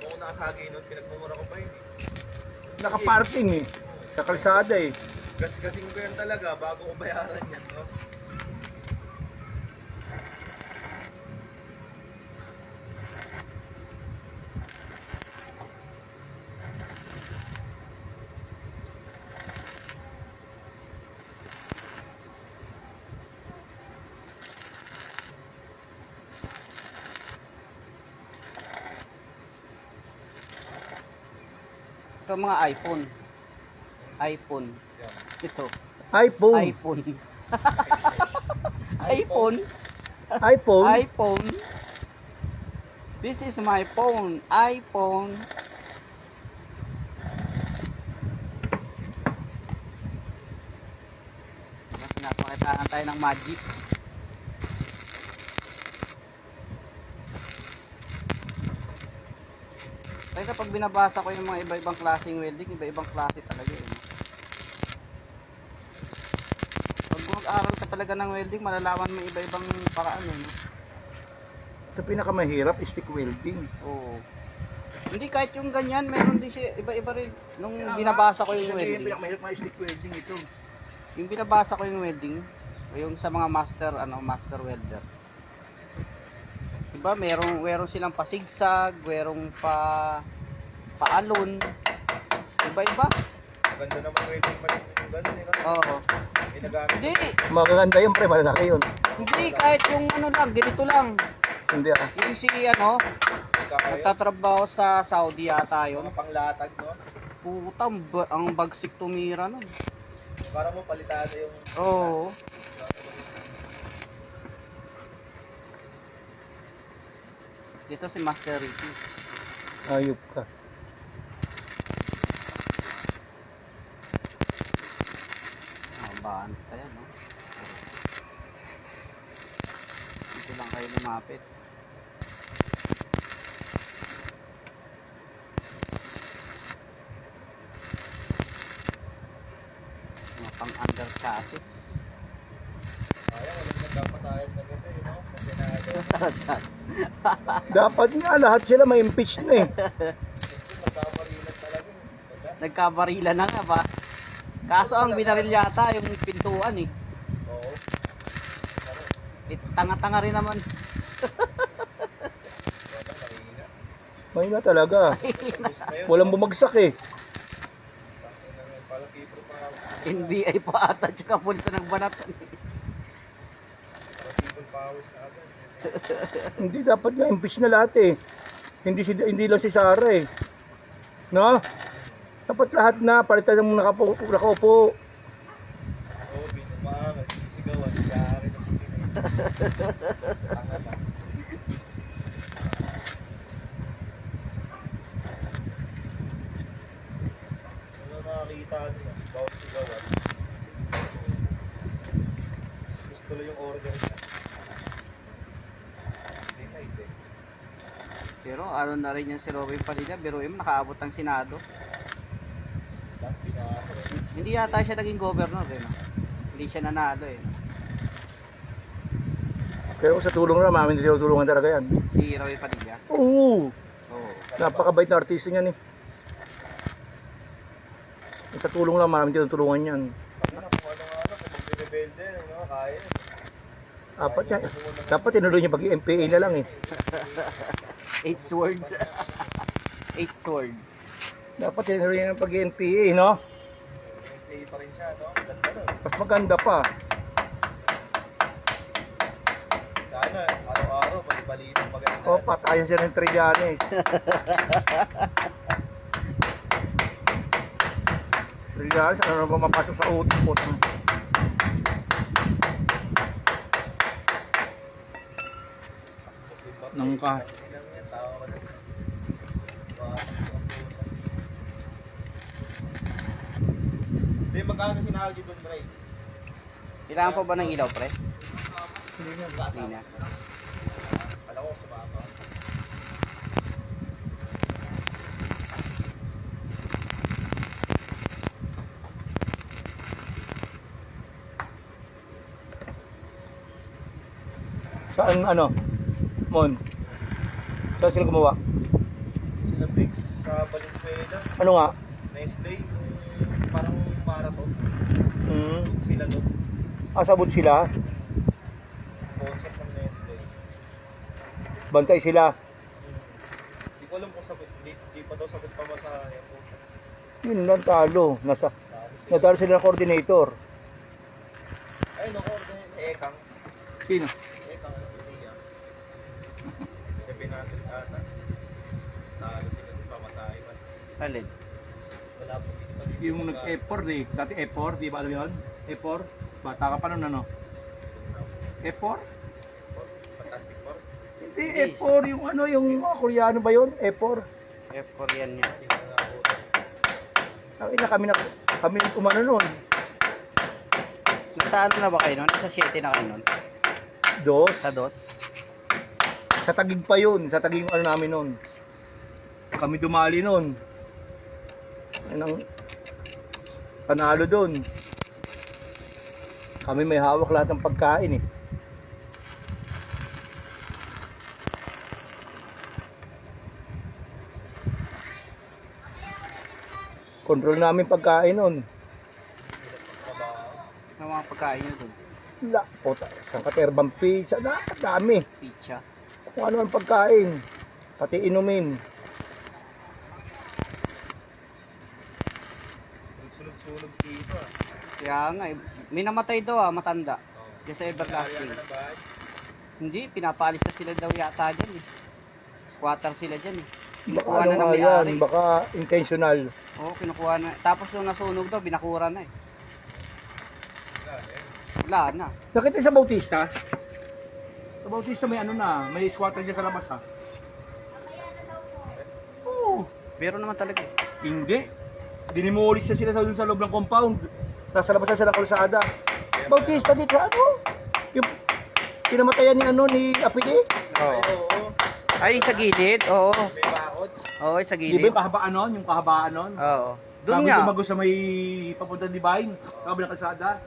ako nakasagi nun, pinagmumura ko pa yun eh. Nakaparking eh. Sa kalsada eh. Gas-gasing ko yan talaga bago ko bayaran yan, no? Ito mga iPhone. iPhone. Yan. Ito. iPhone. iPhone. iPhone. iPhone. iPhone. This is my phone. iPhone. Mas napakitaan tayo ng magic. Kaya kapag binabasa ko yung mga iba-ibang klaseng welding, iba-ibang klase talaga eh. Pag mag-aral ka talaga ng welding, malalaman mo iba-ibang paraan eh. No? Ito pinakamahirap, stick welding. Oo. Hindi kahit yung ganyan, meron din siya iba-iba rin. Nung binabasa ko yung Yung welding, pinakamahirap na stick welding ito. yung binabasa ko yung welding, yung sa mga master welder. Diba, meron silang pasigsag, merong paalon. Iba-iba. Maganda naman welding pa rin yung gano'n eh, no? Oo. Ginagamit. Hindi, Magaganda yun pre, malalaki yun. hindi kahit yung ano lang, ganito lang. Hindi ah. Yung si ano, Kaya, nagtatrabaho sa Saudi yata yun. mga panglatag, no? Putang, ang bagsik tumira nun. Para mo palitada yung... Oo. Dito si Master Ricky. Ayop ka. Bantay, no? Dito lang kayo lumapit. Mga pang-under chassis. Kaya, walang nagdapat tayo na ganda, no? Sa Senado. Dapat nga lahat sila may impeach na eh. Magkaparilan talaga. Wala. Nagkabarila na nga ba? Kaso ang binaril yata yung pintuan eh. Oo. Tanga-tanga rin naman. Wala, mahina. Mahina talaga. Ubus na yun. Walang bumagsak eh. Parang people pa. NBI pa ata tsaka pulsa ng banatan. Parang people powers na agad. Hindi dapat nga impeach na lahat eh. Hindi lang si Sara eh. No? Dapat lahat na palitan ng nakaupo. Oo, binumangan, sisigawan, yari ng Pilipinas. Tanga na. Ano nakakita nila? Bawat sigawan. Gusto lang yung order niya. Hindi na, hindi. Pero ano na rin yan si Robin Padilla, biruin mo nakaabot ng Senado. Lahat pinasa. Hindi yata siya naging governor eh. No? Hindi siya nanalo eh. No? Kaya kung sa tulong na, mamin tinutulungan talaga yan. Si Robin Padilla. Oo. Oo. Napakabait na artista yan eh. Sa tulong lang, mamin tinutulungan yan. Ano na, kung ano, kung magbibelde, no, kaya. Dapat tinuloy niya pag-MPA na lang eh. H word. H word. Dapat tinuloy niya pag-NPA, no? Play pa rin siya, no? Ganda nun. Mas maganda pa. Sana, araw-araw, balita maganda. O, patayan siya ng Trillanes. Trillanes, ano na ba mapasok sa utot? Nangka. Hindi, magkano sinahagi doon, Bray? Kailangan pa ba ng ilaw, pre? Hindi na. Hindi na. Alam ko, sumama. Saan ano? Mon? Saan sila gumawa? Sila Briggs sa Valenzuela. Ano nga? Nestle, yung parang marathon. Hmm. Sila doon. Asabot sila. Sponsor ng Nestle. Bantay sila. Hindi ko alam kung sagot. Hindi pa daw sagot pa ba sa airport. Yun lang talo. Nadalo sila ng coordinator. Ay, no, Ekang. Sino? Ekang, Iya. 700 ata. Talo sila doon, pamatay pa. Alin? Wala po dito. Yung nag-E4 eh. Dati E4, di ba alam yun? E4. Bata ka pa nun ano? E4? Fantastic Four. Hindi, E4 yung ano, yung mga Koreano ba yun? E4. Korean niya. Hindi ko na Ang ina kami umano nun. Nasa ano na ba kayo nun? Nasa 7 na kayo nun? Dos. Sa 2? Sa Tagig pa yun. Sa Tagig yung ano namin nun. Kami dumali nun. Anong panalo dun. Kami may hawak lahat ng pagkain eh. Control namin pagkain nun. Ang mga pagkain nyo dun? La, puta, isang katerbang pizza, dami. Pizza. Kung ano ang pagkain, pati inumin. Sulog-sulog dito ah. Kaya nga, may namatay daw matanda. Diyan sa Everlasting. Hindi, pinapalis na sila daw yata dyan eh. Squatter sila dyan eh. Baka Kinukuha ano na ng nga may-ari. yan, baka intentional. Oo, kinukuha na. Tapos nung nasunog daw, binakura na eh. Wala na. Nakita sa Bautista? Sa Bautista may ano na, may squatter dyan sa labas ha. Oo. Pero naman talaga eh. Hindi. Dinimulis na sila sa loob ng compound. Nasa labas na sila ng kalsada. Bautista dito, ano? Yung pinamatayan ni ano, ni Apide? Oo. Oo. Ay, sa gilid? Oo. May bakod. Oo, sa Di ba gilid. yung kahabaan nun? Yung kahabaan nun? Oo. Doon Bago nga. tumago sa may papunta Divine, kabilang kalsada.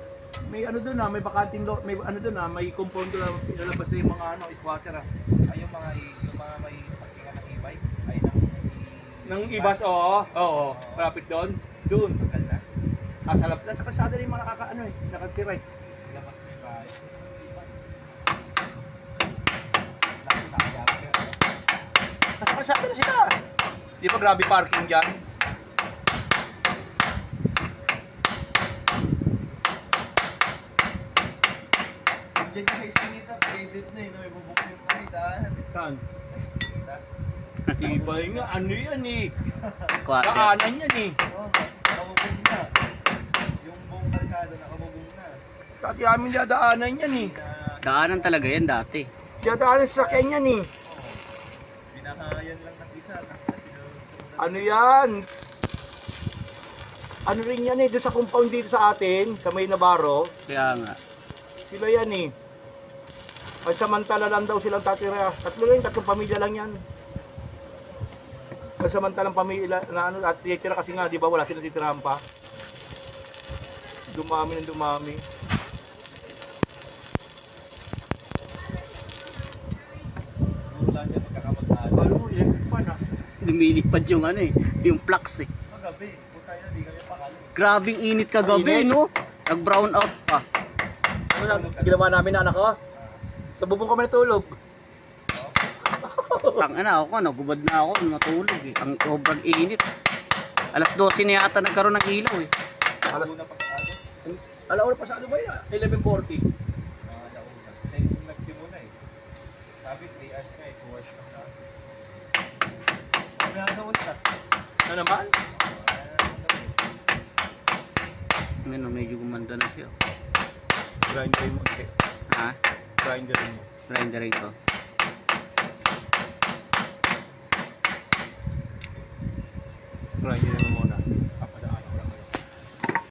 May ano doon may bakanting may ano doon may compound doon na pinalabas na yung mga ano, squatter ah. Ay, yung mga may parkingan ng e-bike. Ay, Nang ibas, oo, malapit doon. Doon. tagal na. Sa labas, sa kalsada rin yung mga nakakaano eh, nakatira eh. Labas ng bahay. Nasa kalsada na sila. Di ba grabe parking dyan? Diyan ka sa iskinita, edit na eh, no? May bubuk yung palitaan. Saan? Tibay nga, ano yan eh. Quarter. Daanan yan eh. Oo, nakabubong na. Yung buong kalsada nakabubong na. Dati namin dadaanan yan eh. Daanan talaga yan dati. Dadaanan sa sakyan yan eh. Binahayan lang ng isa. Ano yan? Ano rin yan eh, doon sa compound dito sa atin, sa may Navarro. Kaya nga. Sila yan eh. Ang samantala lang daw silang tatira. Tatlong pamilya lang yan. Ang samantalang pamilya na ano, at titira kasi nga, di ba wala silang titirahan pa. Dumami ng dumami. Wala dyan, magkakamag-alam. Ano mo, electric fan ah. Lumilipad yung ano eh. Yung flux eh. Magabi, kung tayo di kami pakalo. Grabing init kagabi, Init. no? Nag-brown out pa. Ano lang, ginawa namin na anak ko? Sa bubong kami natulog. Tanga na ako, nagubad na ako, natulog eh. Ang sobrang init. Alas 12 na yata nagkaroon ng ilaw eh. Alas, Una pa sa ano? alauna pa sa ano ba yun? 11:40. Alauna. Tayo kung nagsimula eh. Sabi 3 hours nga eh, 2 hours na sa Wala na ulit ah. Ano naman? Ano, medyo gumanda na siya. Grinderin mo. Okay. Ha? Grinderin mo. Grinder ito. Grinderin mo muna.